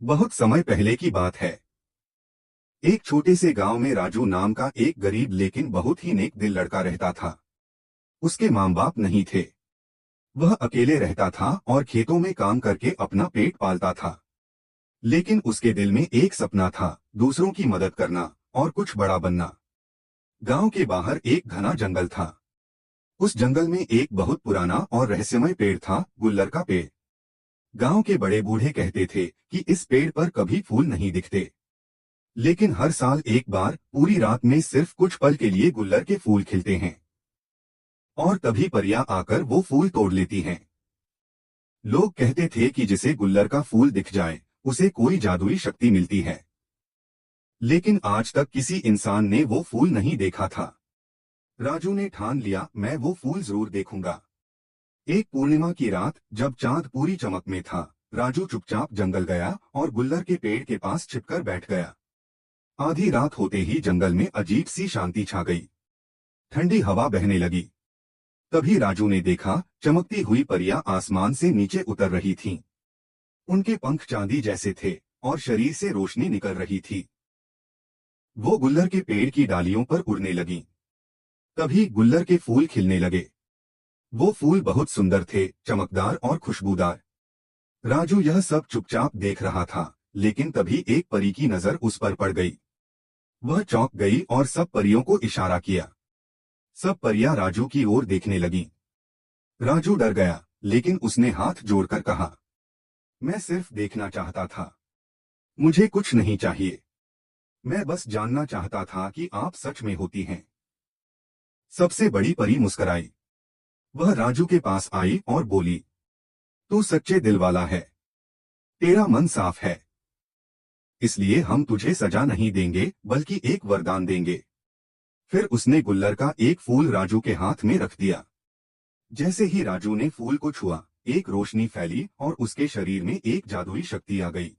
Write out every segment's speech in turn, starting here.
बहुत समय पहले की बात है। एक छोटे से गांव में राजू नाम का एक गरीब लेकिन बहुत ही नेक दिल लड़का रहता था। उसके माँ बाप नहीं थे। वह अकेले रहता था और खेतों में काम करके अपना पेट पालता था। लेकिन उसके दिल में एक सपना था, दूसरों की मदद करना और कुछ बड़ा बनना। गांव के बाहर एक घना जंगल था। उस जंगल में एक बहुत पुराना और रहस्यमय पेड़ था, गुल्लर का पेड़। गांव के बड़े बूढ़े कहते थे कि इस पेड़ पर कभी फूल नहीं दिखते, लेकिन हर साल एक बार पूरी रात में सिर्फ कुछ पल के लिए गुल्लर के फूल खिलते हैं। और तभी परियां आकर वो फूल तोड़ लेती हैं। लोग कहते थे कि जिसे गुल्लर का फूल दिख जाए उसे कोई जादुई शक्ति मिलती है। लेकिन आज तक किसी इंसान ने वो फूल नहीं देखा था। राजू ने ठान लिया, मैं वो फूल जरूर देखूंगा। एक पूर्णिमा की रात जब चांद पूरी चमक में था, राजू चुपचाप जंगल गया और गुल्लर के पेड़ के पास छिपकर बैठ गया। आधी रात होते ही जंगल में अजीब सी शांति छा गई। ठंडी हवा बहने लगी। तभी राजू ने देखा, चमकती हुई परियां आसमान से नीचे उतर रही थीं। उनके पंख चांदी जैसे थे और शरीर से रोशनी निकल रही थी। वो गुल्लर के पेड़ की डालियों पर उड़ने लगीं। तभी गुल्लर के फूल खिलने लगे। वो फूल बहुत सुंदर थे, चमकदार और खुशबूदार। राजू यह सब चुपचाप देख रहा था, लेकिन तभी एक परी की नजर उस पर पड़ गई। वह चौंक गई और सब परियों को इशारा किया। सब परियां राजू की ओर देखने लगीं। राजू डर गया, लेकिन उसने हाथ जोड़कर कहा, मैं सिर्फ देखना चाहता था। मुझे कुछ नहीं चाहिए। मैं बस जानना चाहता था कि आप सच में होती हैं। सबसे बड़ी परी मुस्कुराई। वह राजू के पास आई और बोली, तू सच्चे दिल वाला है। तेरा मन साफ है। इसलिए हम तुझे सजा नहीं देंगे, बल्कि एक वरदान देंगे। फिर उसने गुल्लर का एक फूल राजू के हाथ में रख दिया। जैसे ही राजू ने फूल को छुआ, एक रोशनी फैली और उसके शरीर में एक जादुई शक्ति आ गई।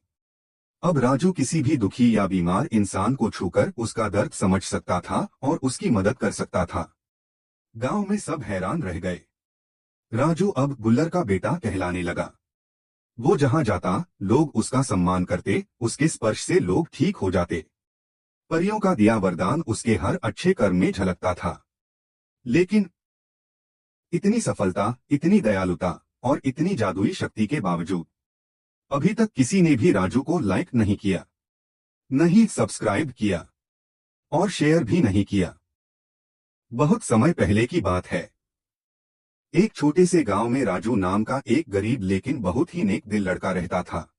अब राजू किसी भी दुखी या बीमार इंसान को छूकर उसका दर्द समझ सकता था और उसकी मदद कर सकता था। गांव में सब हैरान रह गए। राजू अब गुल्लर का बेटा कहलाने लगा। वो जहां जाता, लोग उसका सम्मान करते, उसके स्पर्श से लोग ठीक हो जाते। परियों का दिया वरदान उसके हर अच्छे कर्म में झलकता था। लेकिन इतनी सफलता, इतनी दयालुता और इतनी जादुई शक्ति के बावजूद अभी तक किसी ने भी राजू को लाइक नहीं किया, नहीं सब्सक्राइब किया और शेयर भी नहीं किया। बहुत समय पहले की बात है। एक छोटे से गांव में राजू नाम का एक गरीब लेकिन बहुत ही नेक दिल लड़का रहता था।